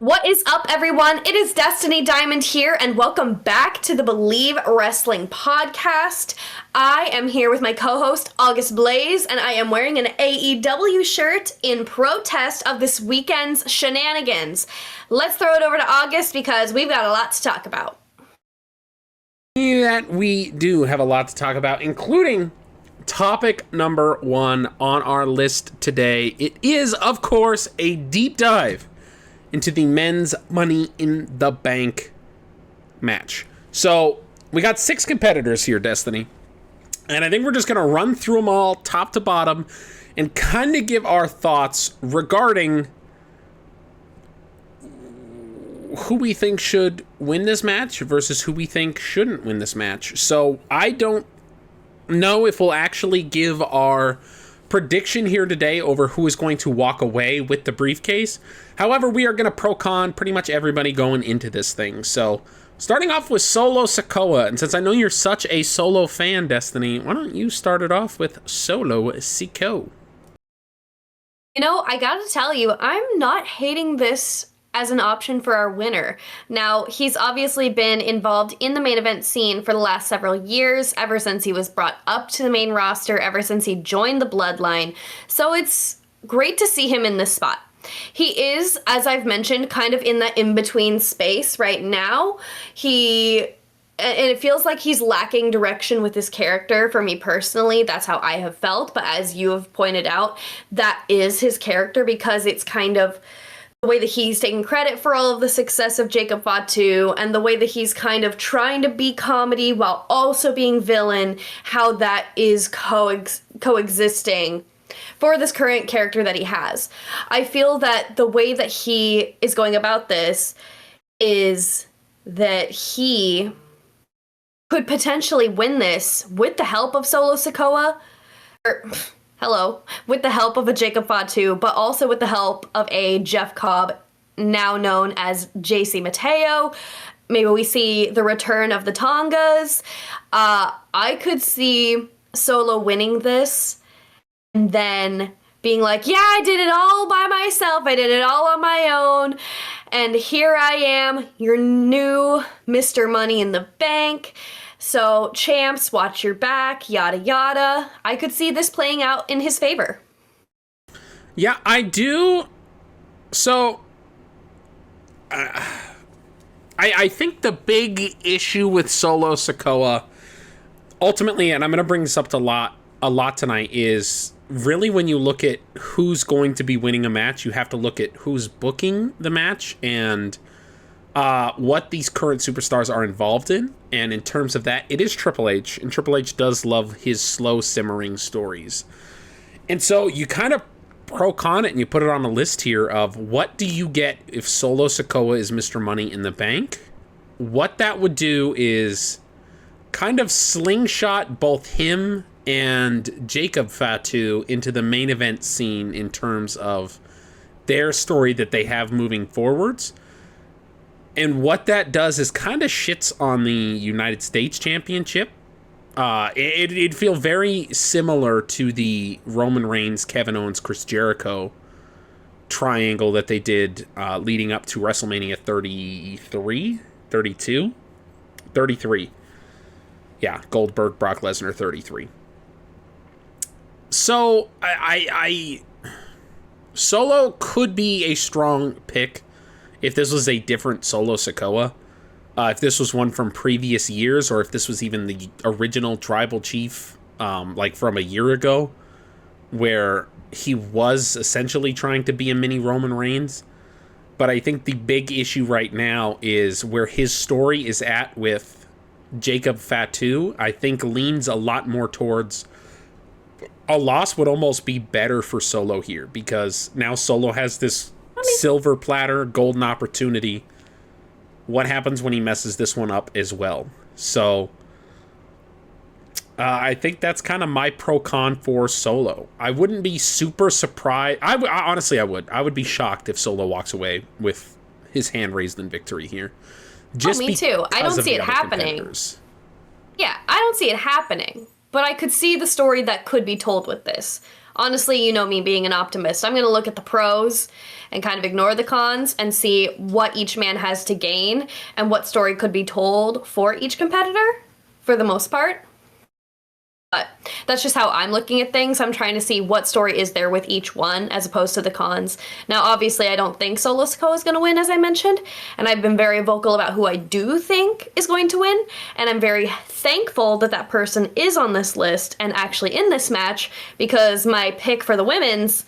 What is up, everyone? It is Destiny Diamond here, and welcome back to the Believe Wrestling podcast. I am here with my co-host, August Blaze, and I am wearing an AEW shirt in protest of this weekend's shenanigans. Let's throw it over to August because we've got a lot to talk about. That we do have a lot to talk about, including topic number one on our list today. It is, of course, a deep dive into the men's Money in the Bank match. So we got 6 competitors here, Destiny, and I think we're just going to run through them all top to bottom and kind of give our thoughts regarding who we think should win this match versus who we think shouldn't win this match. So I don't know if we'll actually give our prediction here today over who is going to walk away with the briefcase. However, we are going to pro-con pretty much everybody going into this thing. So, starting off with Solo Sikoa, and since I know you're such a Solo fan, Destiny, why don't you start it off with Solo Sikoa? You know, I gotta tell you, I'm not hating this as an option for our winner. Now, he's obviously been involved in the main event scene for the last several years, ever since he was brought up to the main roster, ever since he joined the Bloodline. So it's great to see him in this spot. He is, as I've mentioned, kind of in the in-between space right now. And it feels like he's lacking direction with his character. For me personally, that's how I have felt. But as you have pointed out, that is his character because it's kind of the way that he's taking credit for all of the success of Jacob Fatu and the way that he's kind of trying to be comedy while also being villain, how that is coexisting for this current character that he has. I feel that the way that he is going about this is that he could potentially win this with the help of Solo Sikoa, with the help of a Jacob Fatu, but also with the help of a Jeff Cobb, now known as JC Mateo. Maybe we see the return of the Tongas. I could see Solo winning this and then being like, yeah, I did it all by myself. I did it all on my own. And here I am, your new Mr. Money in the Bank. So, champs, watch your back, yada yada. I could see this playing out in his favor. Yeah, I do. So, I think the big issue with Solo Sikoa, ultimately, and I'm going to bring this up a lot tonight, is really when you look at who's going to be winning a match, you have to look at who's booking the match and what these current superstars are involved in. And in terms of that, it is Triple H, and Triple H does love his slow simmering stories. And so you kind of pro-con it and you put it on a list here of what do you get if Solo Sikoa is Mr. Money in the Bank. What that would do is kind of slingshot both him and Jacob Fatu into the main event scene in terms of their story that they have moving forwards. And what that does is kind of shits on the United States Championship. It'd feel very similar to the Roman Reigns, Kevin Owens, Chris Jericho triangle that they did leading up to WrestleMania 33? 32? 33. Yeah, Goldberg, Brock Lesnar, 33. So, I Solo could be a strong pick if this was a different Solo Sikoa, if this was one from previous years, or if this was even the original Tribal Chief, like from a year ago, where he was essentially trying to be a mini Roman Reigns. But I think the big issue right now is where his story is at with Jacob Fatu, I think leans a lot more towards a loss would almost be better for Solo here, because now Solo has this silver platter, golden opportunity. What happens when he messes this one up as well? So, I think that's kind of my pro-con for Solo. I wouldn't be super surprised. Honestly, I would. I would be shocked if Solo walks away with his hand raised in victory here. Me too. I don't see it happening. Yeah, I don't see it happening. But I could see the story that could be told with this. Honestly, you know me being an optimist. I'm going to look at the pros and kind of ignore the cons and see what each man has to gain and what story could be told for each competitor for the most part. But that's just how I'm looking at things. I'm trying to see what story is there with each one as opposed to the cons. Now, obviously, I don't think Solo Sikoa is going to win, as I mentioned, and I've been very vocal about who I do think is going to win, and I'm very thankful that that person is on this list and actually in this match because my pick for the women's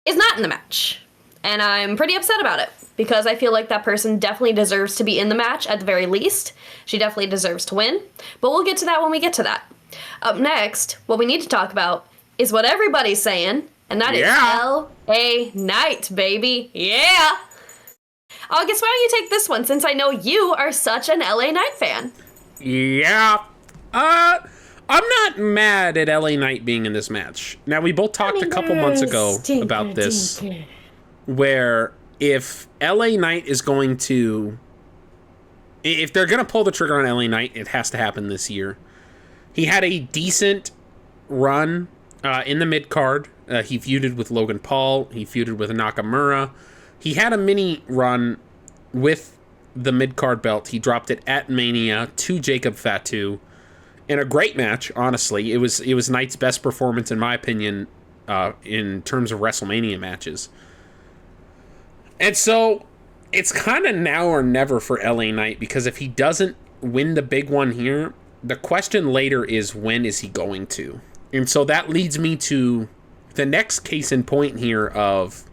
is not in the match. And I'm pretty upset about it because I feel like that person definitely deserves to be in the match at the very least. She definitely deserves to win, but we'll get to that when we get to that. Up next, what we need to talk about is what everybody's saying, and that is L.A. Knight, baby. Yeah! August, why don't you take this one, since I know you are such an L.A. Knight fan? Yeah. I'm not mad at LA Knight being in this match. Now, we both talked a couple months ago about this, where if LA Knight is going to... If they're going to pull the trigger on LA Knight, it has to happen this year. He had a decent run in the mid-card. He feuded with Logan Paul. He feuded with Nakamura. He had a mini run with the mid-card belt. He dropped it at Mania to Jacob Fatu in a great match, honestly. It was Knight's best performance, in my opinion, in terms of WrestleMania matches. And so it's kind of now or never for LA Knight, because if he doesn't win the big one here, the question later is, when is he going to? And so that leads me to the next case in point here of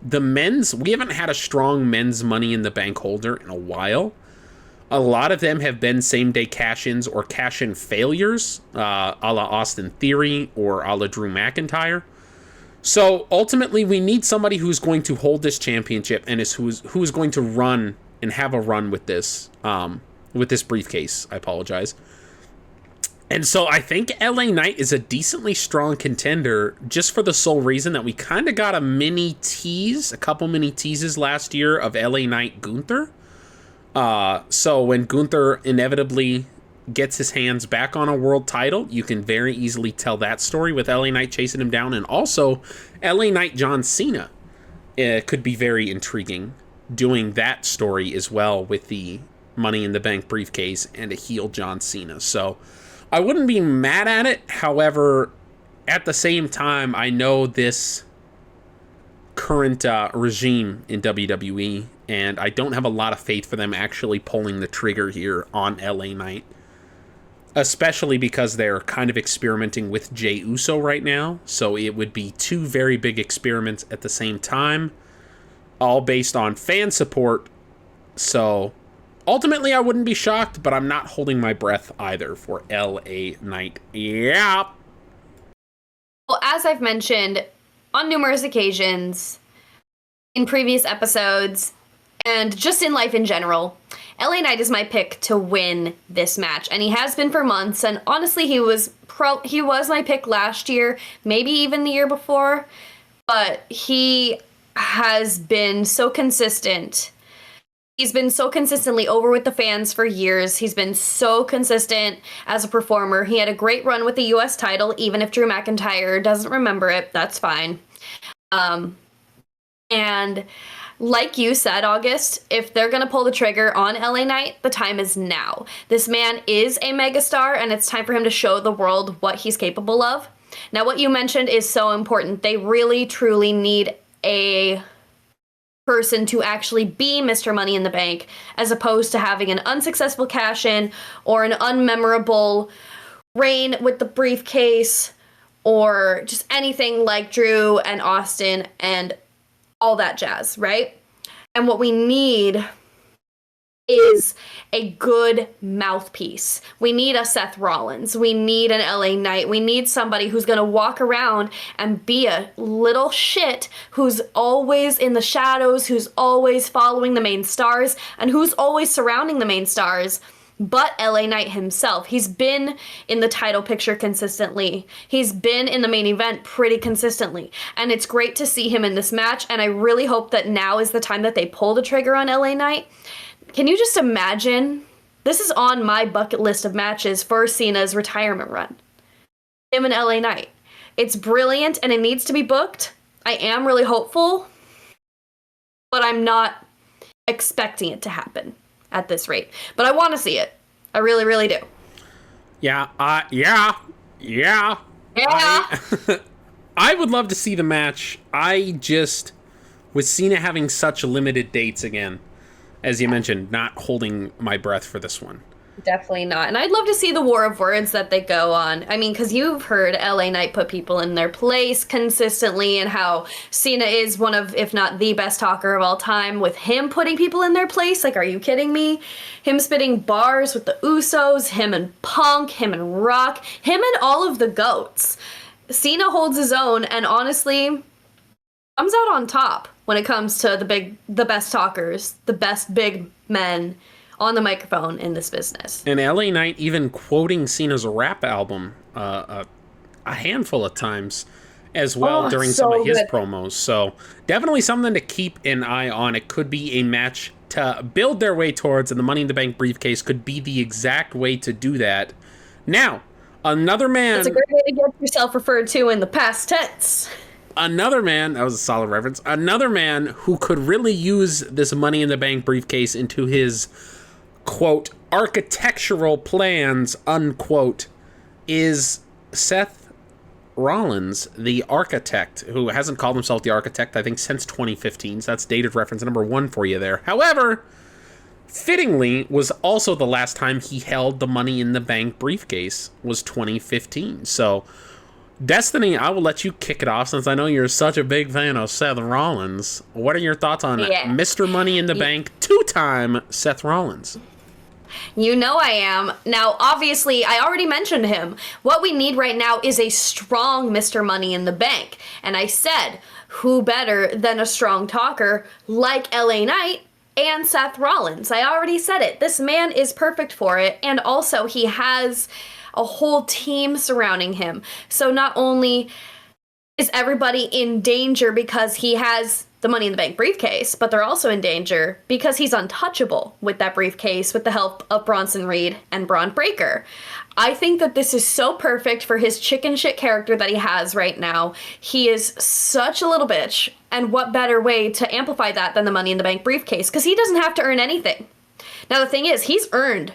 the men's. We haven't had a strong men's Money in the Bank holder in a while. A lot of them have been same-day cash-ins or cash-in failures, a la Austin Theory or a la Drew McIntyre. So ultimately, we need somebody who's going to hold this championship and who's going to run and have a run with this briefcase. I apologize. And so I think LA Knight is a decently strong contender, just for the sole reason that we kind of got a couple mini teases last year of LA Knight Gunther. So when Gunther inevitably gets his hands back on a world title, you can very easily tell that story with LA Knight chasing him down. And also LA Knight John Cena could be very intriguing, doing that story as well with the Money in the Bank briefcase and a heel John Cena. So I wouldn't be mad at it. However, at the same time, I know this current regime in WWE, and I don't have a lot of faith for them actually pulling the trigger here on LA Knight, especially because they're kind of experimenting with Jey Uso right now. So it would be two very big experiments at the same time, all based on fan support. So ultimately, I wouldn't be shocked, but I'm not holding my breath either for LA Knight. Yeah. Well, as I've mentioned on numerous occasions in previous episodes and just in life in general, LA Knight is my pick to win this match, and he has been for months. And honestly, he was my pick last year, maybe even the year before, but he has been so consistent. He's been so consistently over with the fans for years. He's been so consistent as a performer. He had a great run with the U.S. title, even if Drew McIntyre doesn't remember it. That's fine. And like you said, August, if they're going to pull the trigger on LA Knight, the time is now. This man is a megastar, and it's time for him to show the world what he's capable of. Now, what you mentioned is so important. They really, truly need a person to actually be Mr. Money in the Bank, as opposed to having an unsuccessful cash-in or an unmemorable reign with the briefcase or just anything like Drew and Austin and all that jazz, right? And what we need is a good mouthpiece. We need a Seth Rollins. We need an LA Knight. We need somebody who's going to walk around and be a little shit who's always in the shadows, who's always following the main stars, and who's always surrounding the main stars. But LA Knight himself, he's been in the title picture consistently. He's been in the main event pretty consistently. And it's great to see him in this match. And I really hope that now is the time that they pull the trigger on LA Knight. Can you just imagine? This is on my bucket list of matches for Cena's retirement run. Him and LA Knight. It's brilliant and it needs to be booked. I am really hopeful, but I'm not expecting it to happen at this rate. But I want to see it. I really, really do. Yeah, Yeah. I would love to see the match. I just, with Cena having such limited dates again, as you mentioned, not holding my breath for this one. Definitely not. And I'd love to see the war of words that they go on. I mean, because you've heard LA Knight put people in their place consistently, and how Cena is one of, if not the best talker of all time, with him putting people in their place. Like, are you kidding me? Him spitting bars with the Usos, him and Punk, him and Rock, him and all of the GOATs. Cena holds his own, and honestly, comes out on top when it comes to the best talkers, the best big men on the microphone in this business. And LA Knight even quoting Cena's rap album a handful of times as well during some of his promos. So definitely something to keep an eye on. It could be a match to build their way towards, and the Money in the Bank briefcase could be the exact way to do that. Now, another man... It's a great way to get yourself referred to in the past tense. Another man, that was a solid reference, another man who could really use this Money in the Bank briefcase into his, quote, architectural plans, unquote, is Seth Rollins, the architect, who hasn't called himself the architect, I think, since 2015. So that's dated reference number 1 for you there. However, fittingly, was also the last time he held the Money in the Bank briefcase was 2015. So, Destiny, I will let you kick it off since I know you're such a big fan of Seth Rollins. What are your thoughts on Mr. Money in the Bank, 2-time Seth Rollins? You know I am. Now, obviously, I already mentioned him. What we need right now is a strong Mr. Money in the Bank. And I said, who better than a strong talker like LA Knight and Seth Rollins? I already said it. This man is perfect for it. And also, he has a whole team surrounding him. So not only is everybody in danger because he has the Money in the Bank briefcase, but they're also in danger because he's untouchable with that briefcase with the help of Bronson Reed and Braun Breaker. I think that this is so perfect for his chicken shit character that he has right now. He is such a little bitch, and what better way to amplify that than the Money in the Bank briefcase? Because he doesn't have to earn anything. Now the thing is, he's earned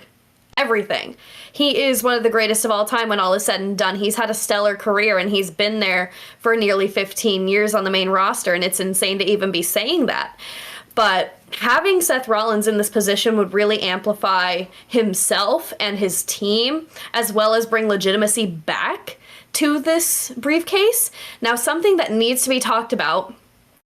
everything. He is one of the greatest of all time when all is said and done. He's had a stellar career, and he's been there for nearly 15 years on the main roster, and it's insane to even be saying that. But having Seth Rollins in this position would really amplify himself and his team, as well as bring legitimacy back to this briefcase. Now, something that needs to be talked about,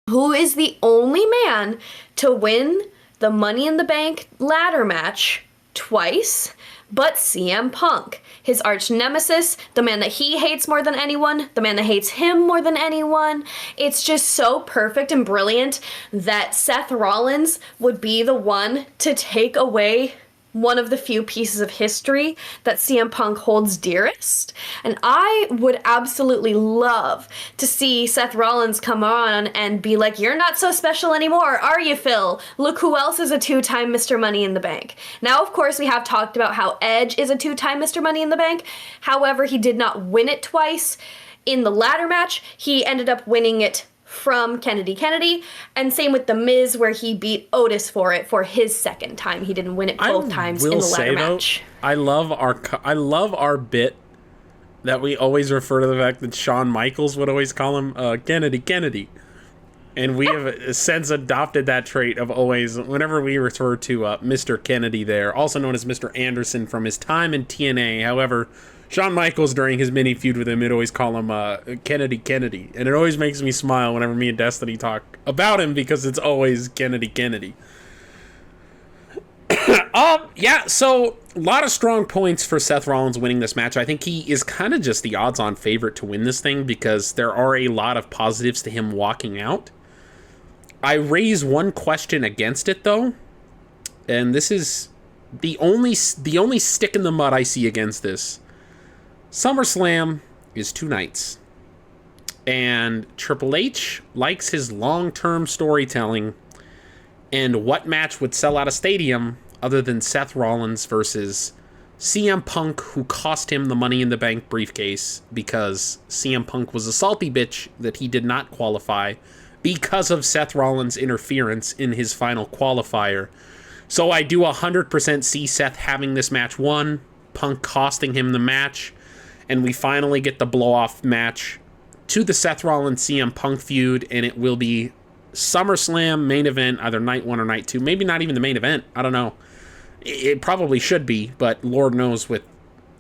who is the only man to win the Money in the Bank ladder match twice, but CM Punk, his arch nemesis, the man that he hates more than anyone, the man that hates him more than anyone. It's just so perfect and brilliant that Seth Rollins would be the one to take away one of the few pieces of history that CM Punk holds dearest. And I would absolutely love to see Seth Rollins come on and be like, you're not so special anymore, are you, Phil? Look who else is a 2-time Mr. Money in the Bank. Now, of course, we have talked about how Edge is a 2-time Mr. Money in the Bank. However, he did not win it twice. In the ladder match, he ended up winning it from Kennedy, and same with The Miz, where he beat Otis for it for his second time. He didn't win it both times in the ladder match. I love our bit that we always refer to the fact that Shawn Michaels would always call him Kennedy. And we have since adopted that trait of always, whenever we refer to Mr. Kennedy there, also known as Mr. Anderson from his time in TNA. However, Shawn Michaels, during his mini feud with him, would always call him Kennedy. And it always makes me smile whenever me and Destiny talk about him because it's always Kennedy. Yeah, so a lot of strong points for Seth Rollins winning this match. I think he is kind of just the odds-on favorite to win this thing because there are a lot of positives to him walking out. I raise one question against it, though, and this is the only stick in the mud I see against this. SummerSlam is 2 nights, and Triple H likes his long-term storytelling, and what match would sell out a stadium other than Seth Rollins versus CM Punk, who cost him the Money in the Bank briefcase because CM Punk was a salty bitch that he did not qualify because of Seth Rollins' interference in his final qualifier. So I do 100% see Seth having this match won, Punk costing him the match, and we finally get the blow-off match to the Seth Rollins CM Punk feud, and it will be SummerSlam main event, either night 1 or night 2. Maybe not even the main event. I don't know. It probably should be, but Lord knows with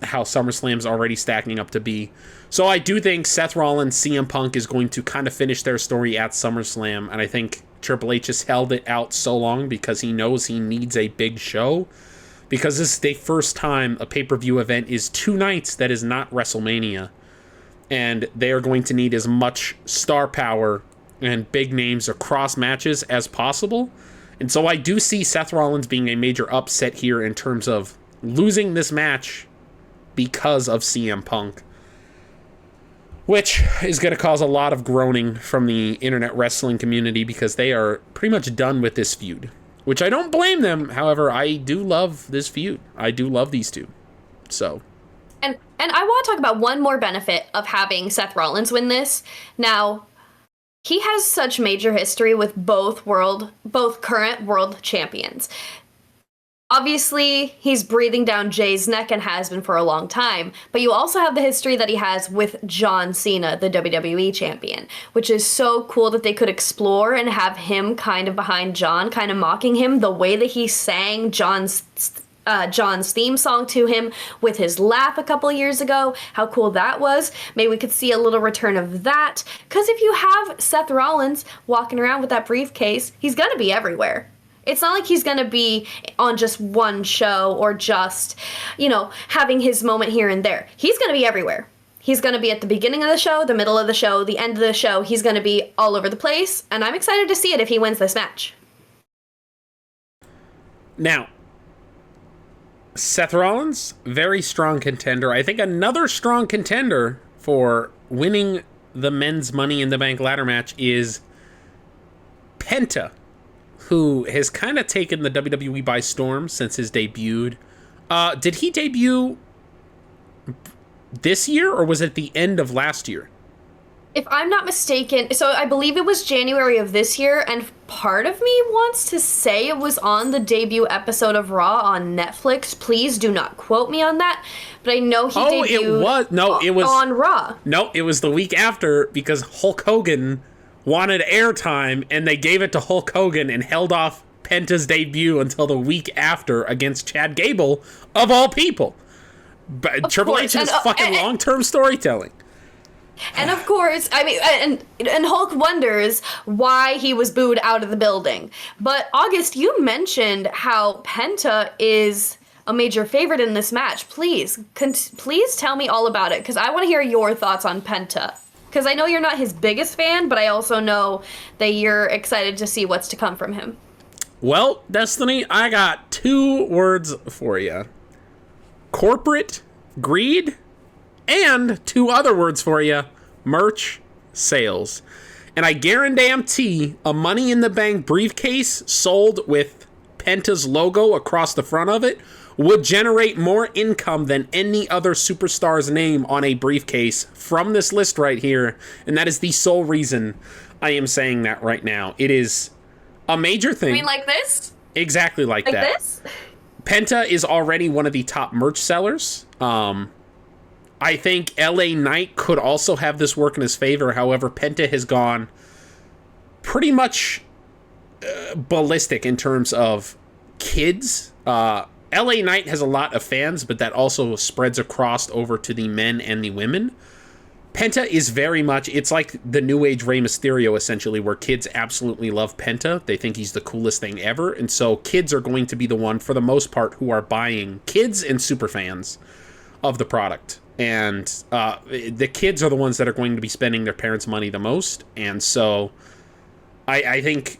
how SummerSlam's already stacking up to be. So I do think Seth Rollins, CM Punk is going to kind of finish their story at SummerSlam, and I think Triple H has held it out so long because he knows he needs a big show, because this is the first time a pay-per-view event is 2 nights that is not WrestleMania, and they are going to need as much star power and big names across matches as possible. And so I do see Seth Rollins being a major upset here in terms of losing this match because of CM Punk, which is going to cause a lot of groaning from the internet wrestling community because they are pretty much done with this feud, which I don't blame them. However, I do love this feud. I do love these two. So... And I want to talk about one more benefit of having Seth Rollins win this. Now, he has such major history with both current world champions. Obviously, he's breathing down Jay's neck and has been for a long time, but you also have the history that he has with John Cena, the WWE champion, which is so cool that they could explore and have him kind of behind John, kind of mocking him, the way that he sang John's theme song to him with his laugh a couple years ago. How cool that was. Maybe we could see a little return of that. Because if you have Seth Rollins walking around with that briefcase, he's going to be everywhere. It's not like he's going to be on just one show or just, having his moment here and there. He's going to be everywhere. He's going to be at the beginning of the show, the middle of the show, the end of the show. He's going to be all over the place. And I'm excited to see it if he wins this match. Now, Seth Rollins, very strong contender. I think another strong contender for winning the men's Money in the Bank ladder match is Penta, who has kind of taken the WWE by storm since his debut. Did he debut this year, or was it the end of last year? If I'm not mistaken, so I believe it was January of this year, and part of me wants to say it was on the debut episode of Raw on Netflix. Please do not quote me on that, but I know he debuted on Raw. No, it was the week after because Hulk Hogan wanted airtime, and they gave it to Hulk Hogan and held off Penta's debut until the week after against Chad Gable, of all people. But Triple H is fucking long-term storytelling. And of course, I mean, and Hulk wonders why he was booed out of the building. But August, you mentioned how Penta is a major favorite in this match. Please tell me all about it, because I want to hear your thoughts on Penta. Because I know you're not his biggest fan, but I also know that you're excited to see what's to come from him. Well, Destiny, I got 2 words for you. Corporate greed, and 2 other words for you: merch sales. And I guarantee a Money in the Bank briefcase sold with Penta's logo across the front of it would generate more income than any other superstar's name on a briefcase from this list right here. And that is the sole reason I am saying that right now. It is a major thing. You mean like this? Exactly like that. Like this? Penta is already one of the top merch sellers. I think LA Knight could also have this work in his favor. However, Penta has gone pretty much ballistic in terms of kids. LA Knight has a lot of fans, but that also spreads across over to the men and the women. Penta is very much, it's like the New Age Rey Mysterio, essentially, where kids absolutely love Penta. They think he's the coolest thing ever. And so kids are going to be the one, for the most part, who are buying, kids and super fans of the product. And the kids are the ones that are going to be spending their parents' money the most. And so I think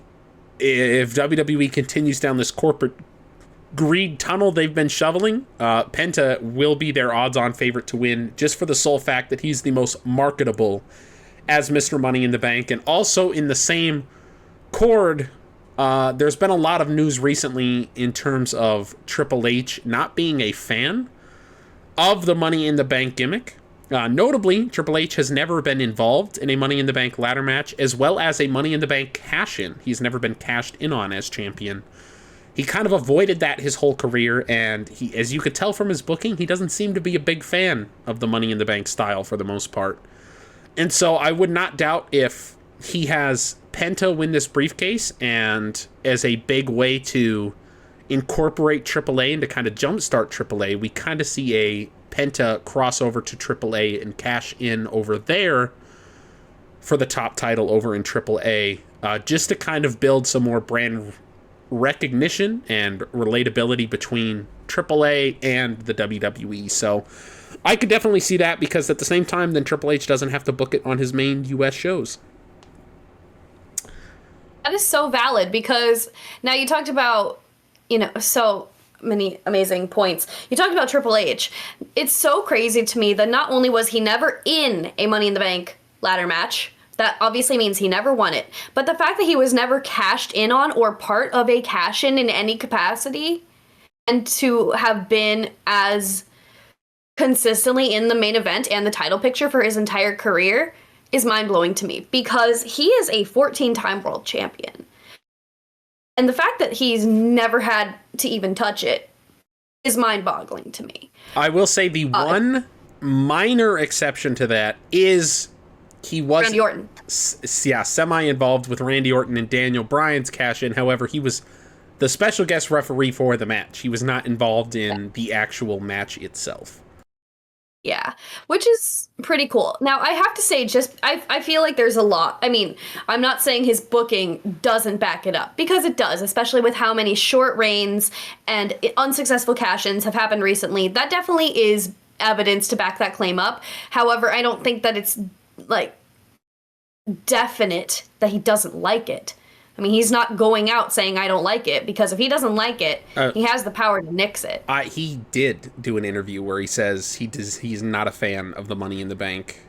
if WWE continues down this corporate greed tunnel they've been shoveling, Penta will be their odds-on favorite to win, just for the sole fact that he's the most marketable as Mr. Money in the Bank. And also in the same chord, there's been a lot of news recently in terms of Triple H not being a fan of the Money in the Bank gimmick. Notably, Triple H has never been involved in a Money in the Bank ladder match, as well as a Money in the Bank cash-in. He's never been cashed in on as champion. He kind of avoided that his whole career, and he, as you could tell from his booking, he doesn't seem to be a big fan of the Money in the Bank style for the most part. And so I would not doubt if he has Penta win this briefcase, and as a big way to incorporate AAA and to kind of jumpstart AAA, we kind of see a Penta crossover to AAA and cash in over there for the top title over in AAA, just to kind of build some more brand recognition and relatability between AAA and the WWE. So I could definitely see that, because at the same time, then Triple H doesn't have to book it on his main US shows. That is so valid, because now you talked about, so many amazing points. You talked about Triple H. It's so crazy to me that not only was he never in a Money in the Bank ladder match, that obviously means he never won it, but the fact that he was never cashed in on or part of a cash-in in any capacity, and to have been as consistently in the main event and the title picture for his entire career is mind-blowing to me, because he is a 14-time world champion. And the fact that he's never had to even touch it is mind-boggling to me. I will say the one minor exception to that is he was Randy Orton. Semi-involved with Randy Orton and Daniel Bryan's cash-in. However, he was the special guest referee for the match. He was not involved in the actual match itself. Yeah, which is pretty cool. Now, I have to say, I feel like there's a lot. I mean, I'm not saying his booking doesn't back it up, because it does, especially with how many short reigns and unsuccessful cash-ins have happened recently. That definitely is evidence to back that claim up. However, I don't think that it's, definite that he doesn't like it. I mean, he's not going out saying, I don't like it, because if he doesn't like it, he has the power to nix it. He did do an interview where he says he's not a fan of the Money in the Bank.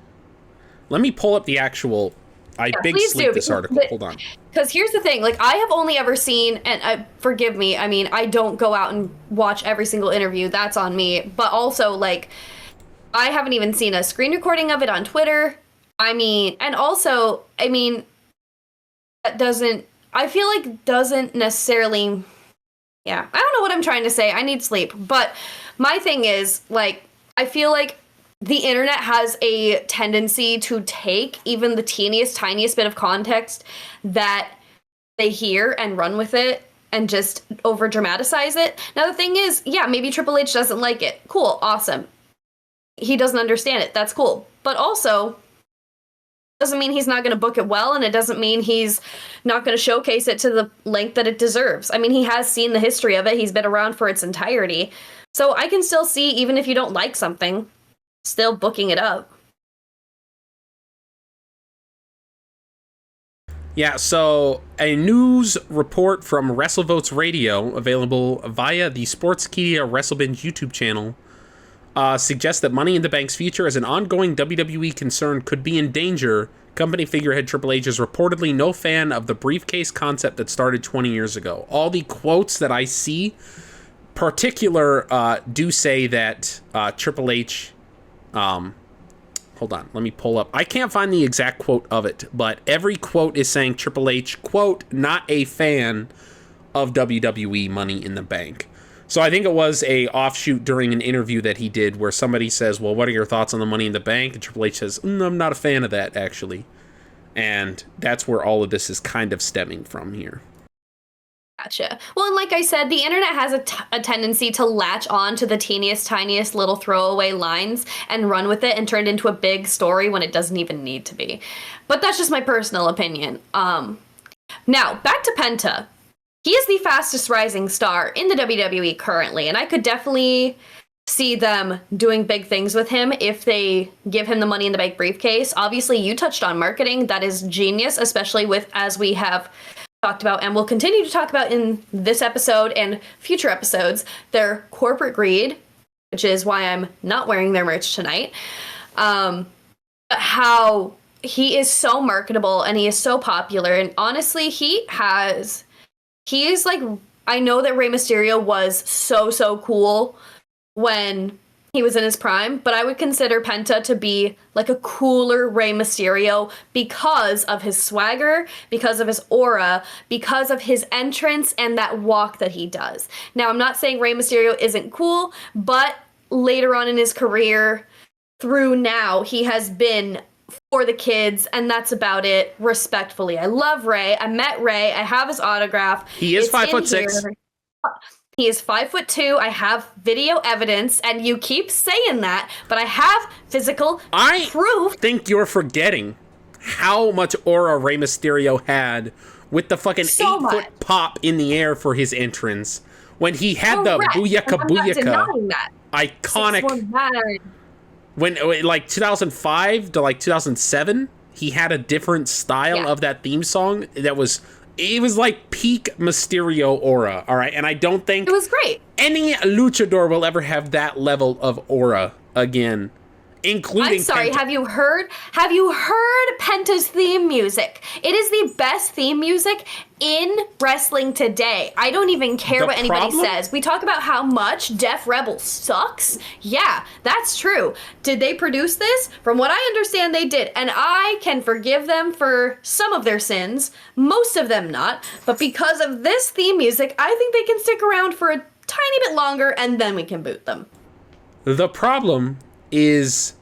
Let me pull up the actual... this article. Hold on. Because here's the thing. I have only ever seen, and forgive me, I mean, I don't go out and watch every single interview. That's on me. But also, I haven't even seen a screen recording of it on Twitter. That doesn't... I feel like doesn't necessarily... Yeah, I don't know what I'm trying to say. I need sleep. But my thing is, I feel like the internet has a tendency to take even the teeniest, tiniest bit of context that they hear and run with it and just over-dramatize it. Now, the thing is, yeah, maybe Triple H doesn't like it. Cool, awesome. He doesn't understand it. That's cool. But also... doesn't mean he's not going to book it well, and it doesn't mean he's not going to showcase it to the length that it deserves. I mean, he has seen the history of it. He's been around for its entirety. So I can still see, even if you don't like something, still booking it up. Yeah, so a news report from WrestleVotes Radio, available via the Sportskeeda WrestleBinge YouTube channel, suggests that Money in the Bank's future as an ongoing WWE concern could be in danger. Company figurehead Triple H is reportedly no fan of the briefcase concept that started 20 years ago. All the quotes that I see, do say that Triple H... hold on, let me pull up. I can't find the exact quote of it, but every quote is saying Triple H, quote, not a fan of WWE Money in the Bank. So I think it was a offshoot during an interview that he did where somebody says, well, what are your thoughts on the Money in the Bank? And Triple H says, I'm not a fan of that, actually. And that's where all of this is kind of stemming from here. Gotcha. Well, and like I said, the internet has a tendency to latch on to the teeniest, tiniest little throwaway lines and run with it and turn it into a big story when it doesn't even need to be. But that's just my personal opinion. Now, back to Penta. He is the fastest rising star in the WWE currently, and I could definitely see them doing big things with him if they give him the Money in the Bank briefcase. Obviously, you touched on marketing. That is genius, especially with, as we have talked about and will continue to talk about in this episode and future episodes, their corporate greed, which is why I'm not wearing their merch tonight. How he is so marketable and he is so popular, and honestly, he is I know that Rey Mysterio was so cool when he was in his prime, but I would consider Penta to be like a cooler Rey Mysterio because of his swagger, because of his aura, because of his entrance and that walk that he does. Now, I'm not saying Rey Mysterio isn't cool, but later on in his career, through now, he has been for the kids, and that's about it, respectfully. I love Rey. I met Rey. I have his autograph. He is 5'6". He is 5'2". I have video evidence, and you keep saying that, but I have physical proof. I think you're forgetting how much aura Rey Mysterio had with the fucking 8-foot pop in the air for his entrance. When he had the Booyaka Booyaka, iconic. When, like, 2005 to, like, 2007, he had a different style of that theme song that was... It was like peak Mysterio aura, all right? And I don't think... It was great. Any luchador will ever have that level of aura again, including I'm sorry, Penta. Have you heard Penta's theme music? It is the best theme music in wrestling today. I don't even care what anybody says. We talk about how much Def Rebel sucks. Yeah, that's true. Did they produce this? From what I understand, they did. And I can forgive them for some of their sins, most of them not. But because of this theme music, I think they can stick around for a tiny bit longer, and then we can boot them. The problem is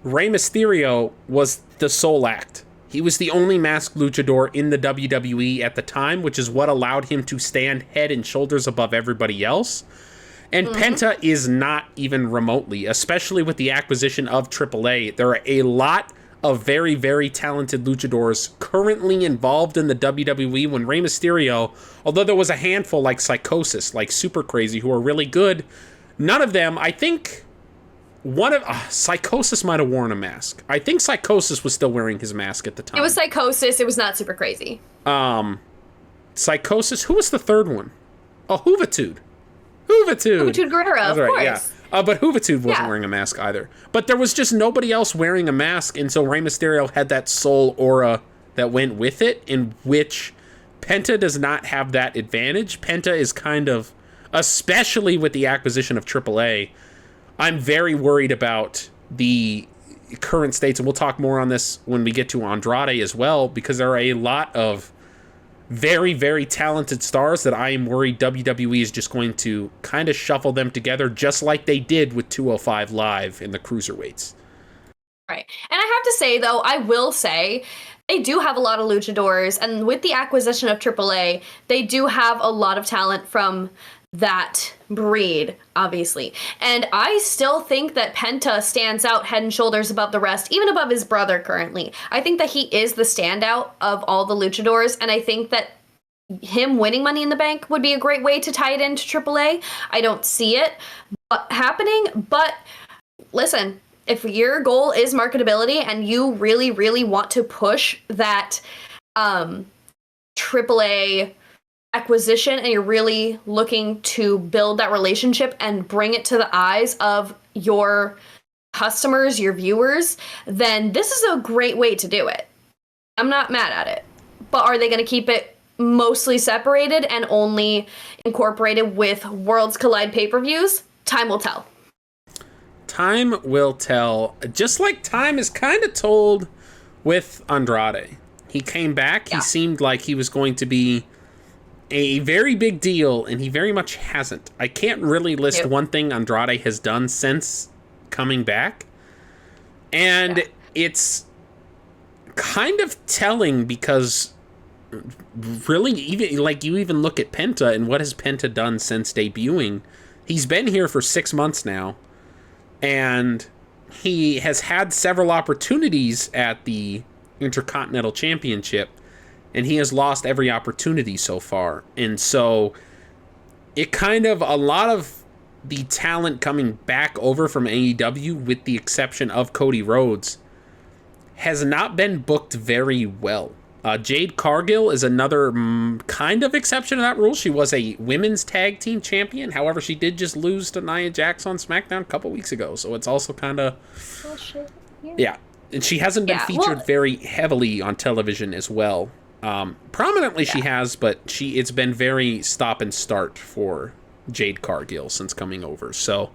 Rey Mysterio was the sole act. He was the only masked luchador in the WWE at the time, which is what allowed him to stand head and shoulders above everybody else. And Penta is not even remotely, especially with the acquisition of AAA. There are a lot of very, very talented luchadors currently involved in the WWE when Rey Mysterio, although there was a handful like Psychosis, like Super Crazy, who are really good, none of them, I think... One of Psychosis might have worn a mask. I think Psychosis was still wearing his mask at the time. It was Psychosis. It was not Super Crazy. Psychosis. Who was the third one? Oh, Juventud. Juventud Guerrero, of course. Yeah. But Juventud wasn't wearing a mask either. But there was just nobody else wearing a mask, and so Rey Mysterio had that soul aura that went with it, in which Penta does not have that advantage. Penta is kind of, especially with the acquisition of AAA, I'm very worried about the current states, and we'll talk more on this when we get to Andrade as well, because there are a lot of very, very talented stars that I am worried WWE is just going to kind of shuffle them together, just like they did with 205 Live in the Cruiserweights. Right. And I have to say, though, I will say, they do have a lot of luchadors, and with the acquisition of AAA, they do have a lot of talent from that breed, obviously. And I still think that Penta stands out head and shoulders above the rest, even above his brother currently. I think that he is the standout of all the luchadors, and I think that him winning Money in the Bank would be a great way to tie it into AAA. I don't see it happening, but listen, if your goal is marketability and you really, really want to push that AAA acquisition, and you're really looking to build that relationship and bring it to the eyes of your customers, your viewers, then this is a great way to do it. I'm not mad at it. But are they going to keep it mostly separated and only incorporated with Worlds Collide pay-per-views? Time will tell. Time will tell. Just like time is kind of told with Andrade. He came back. He seemed like he was going to be a very big deal, and he very much hasn't. I can't really list one thing Andrade has done since coming back. And it's kind of telling, because really, even like, you even look at Penta, and what has Penta done since debuting? He's been here for 6 months now, and he has had several opportunities at the Intercontinental Championship, and he has lost every opportunity so far. And so it kind of, a lot of the talent coming back over from AEW, with the exception of Cody Rhodes, has not been booked very well. Jade Cargill is another kind of exception to that rule. She was a women's tag team champion. However, she did just lose to Nia Jax on SmackDown a couple weeks ago. So it's also kind of... Yeah. And she hasn't been featured very heavily on television as well. Prominently she has, but it's been very stop and start for Jade Cargill since coming over. So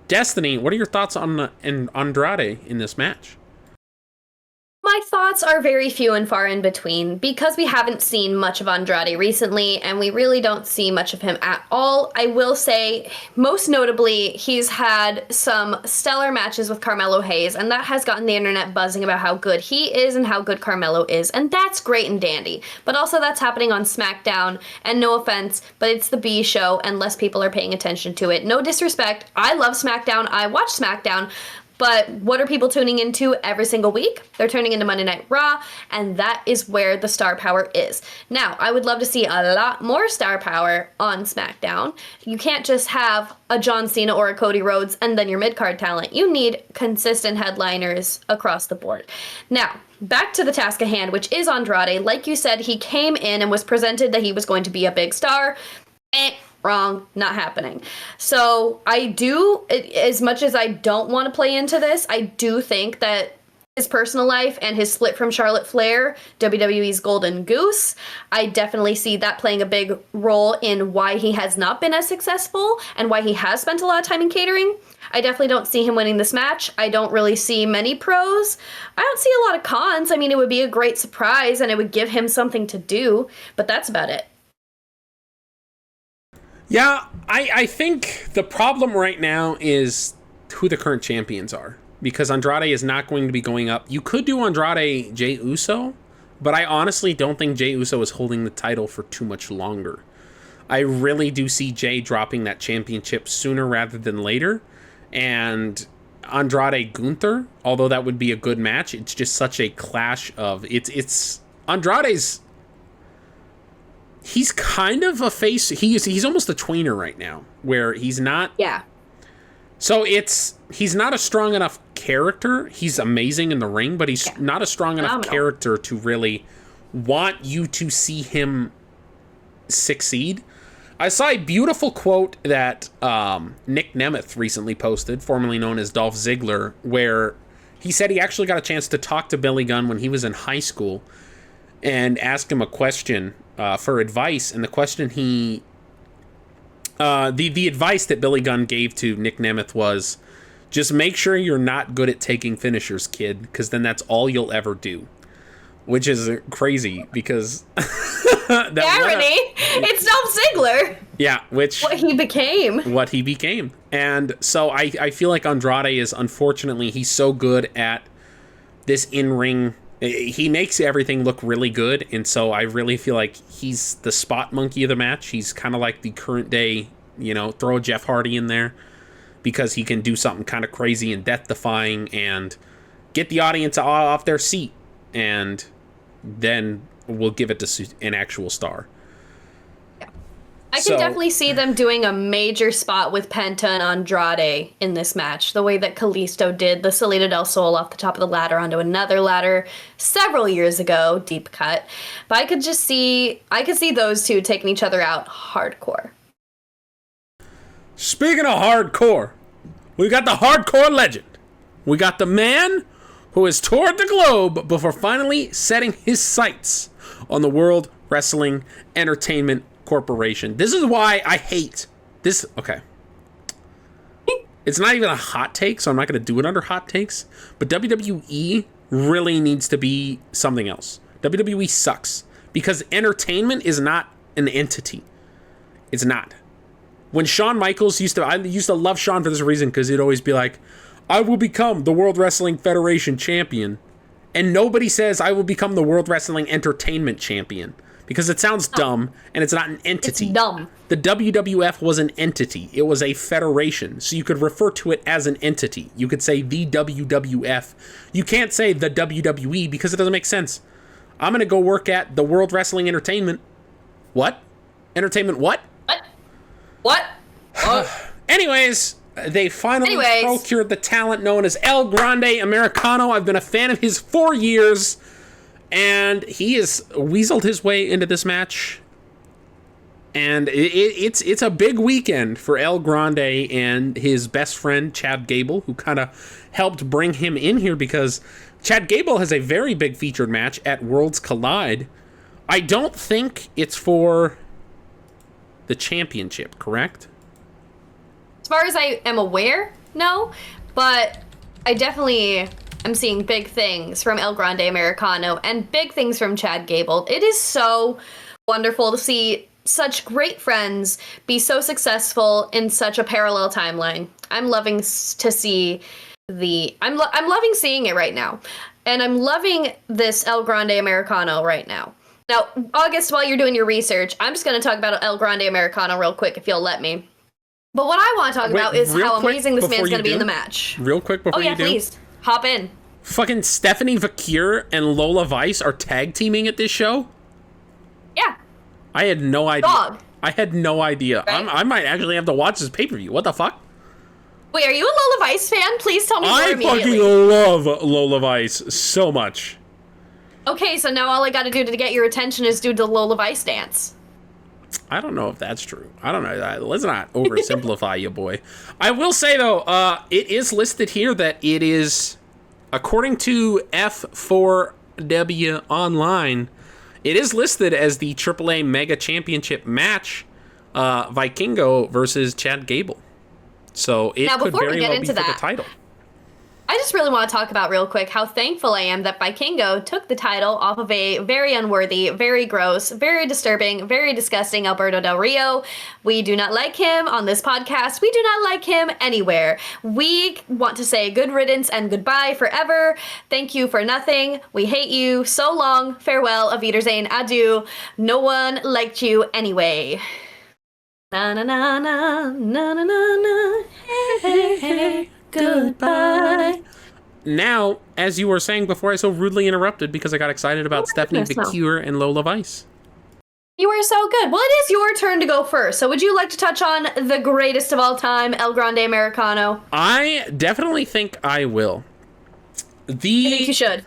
Destiny, what are your thoughts on Andrade in this match? My thoughts are very few and far in between because we haven't seen much of Andrade recently and we really don't see much of him at all. I will say, most notably, he's had some stellar matches with Carmelo Hayes, and that has gotten the internet buzzing about how good he is and how good Carmelo is, and that's great and dandy. But also that's happening on SmackDown, and no offense, but it's the B show and less people are paying attention to it. No disrespect, I love SmackDown, I watch SmackDown, but what are people tuning into every single week? They're turning into Monday Night Raw, and that is where the star power is. Now, I would love to see a lot more star power on SmackDown. You can't just have a John Cena or a Cody Rhodes and then your mid-card talent. You need consistent headliners across the board. Now, back to the task at hand, which is Andrade. Like you said, he came in and was presented that he was going to be a big star. Wrong, not happening. So I do, as much as I don't want to play into this, I do think that his personal life and his split from Charlotte Flair, WWE's Golden Goose, I definitely see that playing a big role in why he has not been as successful and why he has spent a lot of time in catering. I definitely don't see him winning this match. I don't really see many pros. I don't see a lot of cons. I mean, it would be a great surprise and it would give him something to do, but that's about it. Yeah, I think the problem right now is who the current champions are. Because Andrade is not going to be going up. You could do Andrade Jey Uso, but I honestly don't think Jey Uso is holding the title for too much longer. I really do see Jey dropping that championship sooner rather than later. And Andrade Gunther, although that would be a good match, it's just such a clash of... It's Andrade's... He's kind of a face. He's almost a tweener right now, where he's not. Yeah. So he's not a strong enough character. He's amazing in the ring, but he's not a strong enough character to really want you to see him succeed. I saw a beautiful quote that Nick Nemeth recently posted, formerly known as Dolph Ziggler, where he said he actually got a chance to talk to Billy Gunn when he was in high school and asked him a question for advice, and the question the advice that Billy Gunn gave to Nick Nemeth was, just make sure you're not good at taking finishers, kid, because then that's all you'll ever do. Which is crazy, because... the irony! It's Dolph Ziggler! Yeah, What he became. And so I feel like Andrade is, unfortunately, he's so good at this in-ring... He makes everything look really good, and so I really feel like he's the spot monkey of the match. He's kind of like the current day, throw Jeff Hardy in there, because he can do something kind of crazy and death-defying and get the audience off their seat, and then we'll give it to an actual star. I can definitely see them doing a major spot with Penta and Andrade in this match, the way that Kalisto did the Salida del Sol off the top of the ladder onto another ladder several years ago, deep cut. But I could see those two taking each other out hardcore. Speaking of hardcore, we got the hardcore legend. We got the man who has toured the globe before finally setting his sights on the World Wrestling Entertainment Corporation. This is why I hate this. Okay. It's not even a hot take, so I'm not going to do it under hot takes. But WWE really needs to be something else. WWE sucks. Because entertainment is not an entity. It's not. When Shawn Michaels I used to love Shawn for this reason, because he'd always be like, I will become the World Wrestling Federation champion. And nobody says, I will become the World Wrestling Entertainment champion. Because it sounds dumb, and it's not an entity. It's dumb. The WWF was an entity. It was a federation, so you could refer to it as an entity. You could say the WWF. You can't say the WWE because it doesn't make sense. I'm going to go work at the World Wrestling Entertainment. What? Entertainment what? What? Anyways, they finally procured the talent known as El Grande Americano. I've been a fan of his for years. And he has weaseled his way into this match. And it's a big weekend for El Grande and his best friend, Chad Gable, who kind of helped bring him in here because Chad Gable has a very big featured match at Worlds Collide. I don't think it's for the championship, correct? As far as I am aware, no. But I definitely am seeing big things from El Grande Americano and big things from Chad Gable. It is so wonderful to see such great friends be so successful in such a parallel timeline. I'm loving to see I'm loving seeing it right now. And I'm loving this El Grande Americano right now. Now, August, while you're doing your research, I'm just going to talk about El Grande Americano real quick, if you'll let me. But what I want to talk about is how amazing this man's going to be in the match. Real quick before you do. Oh, yeah, please. Hop in. Fucking Stephanie Vakir and Lola Vice are tag teaming at this show? Yeah. I had no idea. Dog. I had no idea. Right? I might actually have to watch this pay-per-view. What the fuck? Wait, are you a Lola Vice fan? Please tell me more immediately. I fucking love Lola Vice so much. Okay, so now all I gotta do to get your attention is do the Lola Vice dance. I don't know if that's true. I don't know. Let's not oversimplify you, boy. I will say, though, it is listed here that it is, according to F4W Online, it is listed as the AAA Mega Championship match, Vikingo versus Chad Gable. So it could very well be for the title. I just really want to talk about real quick how thankful I am that Vikingo took the title off of a very unworthy, very gross, very disturbing, very disgusting Alberto Del Rio. We do not like him on this podcast. We do not like him anywhere. We want to say good riddance and goodbye forever. Thank you for nothing. We hate you. So long. Farewell. Auf Wiedersehen. Adieu. No one liked you anyway. Na na na na na na na. Hey hey hey. Goodbye. Now, as you were saying before, I so rudely interrupted because I got excited about Stephanie Vakir and Lola Vice. You are so good. Well, it is your turn to go first. So would you like to touch on the greatest of all time, El Grande Americano? I definitely think I will. I think you should.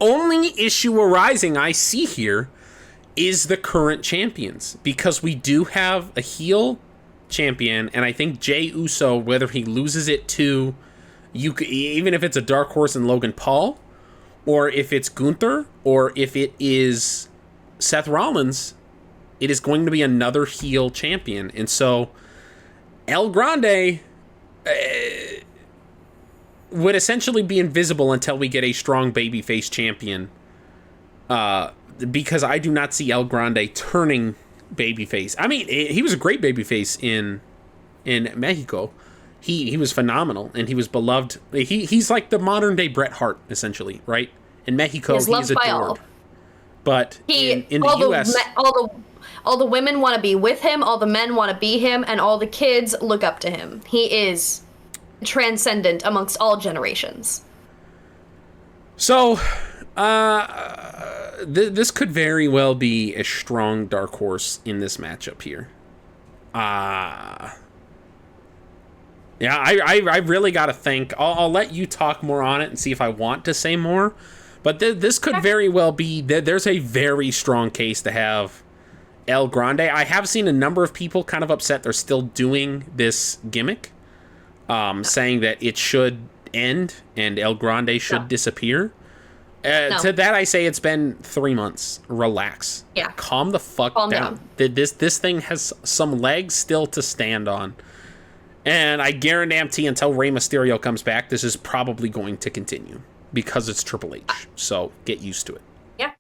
Only issue arising I see here is the current champions, because we do have a heel champion, and I think Jey Uso, whether he loses it to even if it's a dark horse in Logan Paul, or if it's Gunther, or if it is Seth Rollins, it is going to be another heel champion. And so El Grande would essentially be invisible until we get a strong babyface champion, because I do not see El Grande turning babyface. I mean, he was a great babyface in Mexico. He was phenomenal, and he was beloved. He's like the modern day Bret Hart, essentially, right? In Mexico, he's adored. But in the U.S., all the women want to be with him, all the men want to be him, and all the kids look up to him. He is transcendent amongst all generations. So, this could very well be a strong dark horse in this matchup here. Yeah, I really got to think. I'll let you talk more on it and see if I want to say more. But this could very well be, there's a very strong case to have El Grande. I have seen a number of people kind of upset they're still doing this gimmick, saying that it should end and El Grande should disappear. To that I say it's been 3 months. Relax. Yeah. Calm the fuck down. This thing has some legs still to stand on. And I guarantee until Rey Mysterio comes back, this is probably going to continue because it's Triple H. So get used to it. Yeah.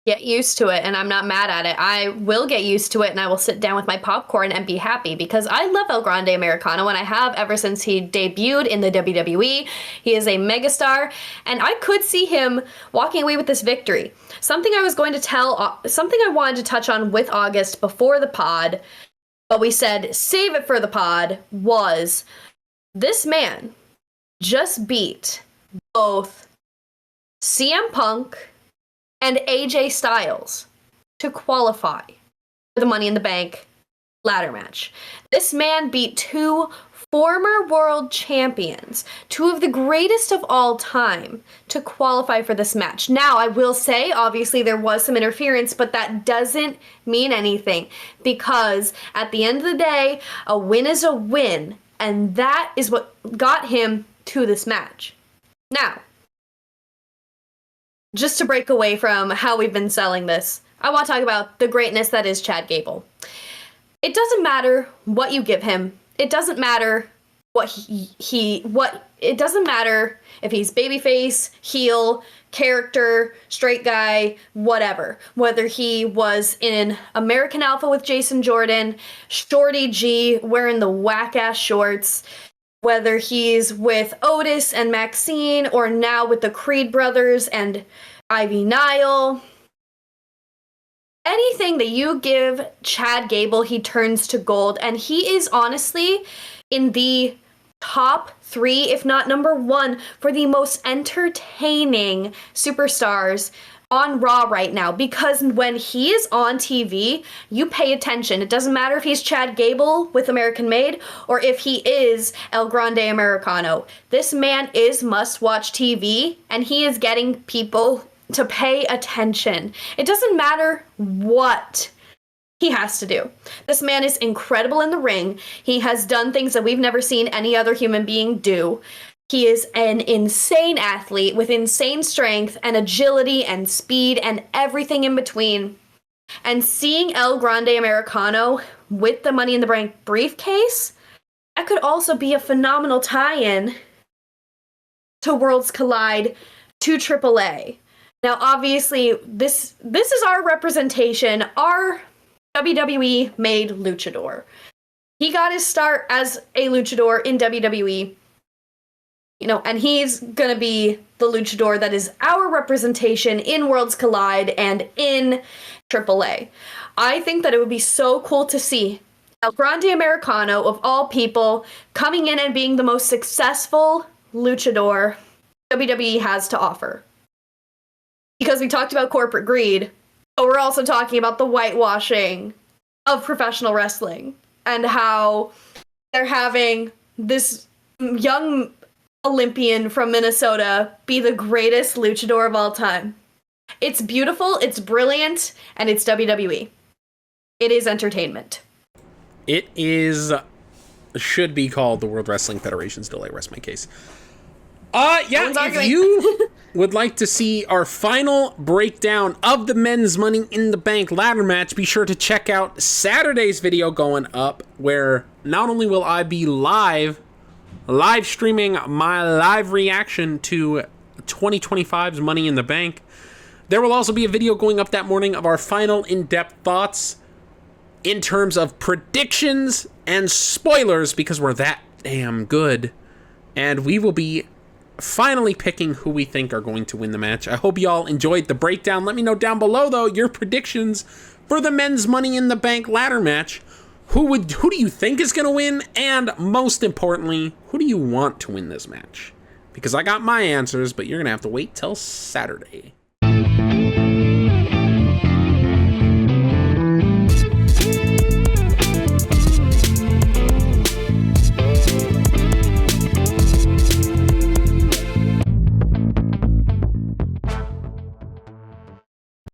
Get used to it, and I'm not mad at it. I will get used to it, and I will sit down with my popcorn and be happy because I love El Grande Americano, and I have ever since he debuted in the WWE. He is a megastar, and I could see him walking away with this victory. Something I wanted to touch on with August before the pod, but we said save it for the pod, was this man just beat both CM Punk and AJ Styles to qualify for the Money in the Bank ladder match. This man beat two former world champions, two of the greatest of all time, to qualify for this match. Now, I will say, obviously, there was some interference, but that doesn't mean anything because at the end of the day, a win is a win, and that is what got him to this match. Now, just to break away from how we've been selling this, I want to talk about the greatness that is Chad Gable. It doesn't matter what you give him. it doesn't matter what it doesn't matter if he's babyface, heel, character, straight guy, whatever. Whether he was in American Alpha with Jason Jordan, Shorty G wearing the whack-ass shorts, whether he's with Otis and Maxine, or now with the Creed brothers and Ivy Nile. Anything that you give Chad Gable, he turns to gold, and he is honestly in the top 3, if not number 1, for the most entertaining superstars on Raw right now, because when he is on TV, you pay attention. It doesn't matter if he's Chad Gable with American Made or if he is El Grande Americano. This man is must-watch TV, and he is getting people to pay attention. It doesn't matter what he has to do. This man is incredible in the ring. He has done things that we've never seen any other human being do. He is an insane athlete with insane strength and agility and speed and everything in between. And seeing El Grande Americano with the Money in the Bank briefcase, that could also be a phenomenal tie-in to Worlds Collide to AAA. Now, obviously, this is our representation, our WWE made luchador. He got his start as a luchador in WWE, and he's gonna be the luchador that is our representation in Worlds Collide and in AAA. I think that it would be so cool to see El Grande Americano, of all people, coming in and being the most successful luchador WWE has to offer. Because we talked about corporate greed, but we're also talking about the whitewashing of professional wrestling and how they're having this young Olympian from Minnesota be the greatest luchador of all time. It's beautiful, it's brilliant, and it's WWE. It is entertainment. It should be called the World Wrestling Federation's Delay Rest My Case. If you would like to see our final breakdown of the men's Money in the Bank ladder match, be sure to check out Saturday's video going up, where not only will I be live streaming my live reaction to 2025's Money in the Bank, there will also be a video going up that morning of our final in-depth thoughts in terms of predictions and spoilers, because we're that damn good. And we will be finally picking who we think are going to win the match. I hope y'all enjoyed the breakdown. Let me know down below, though, your predictions for the men's Money in the Bank ladder match. Who do you think is going to win? And most importantly, who do you want to win this match? Because I got my answers, but you're going to have to wait till Saturday.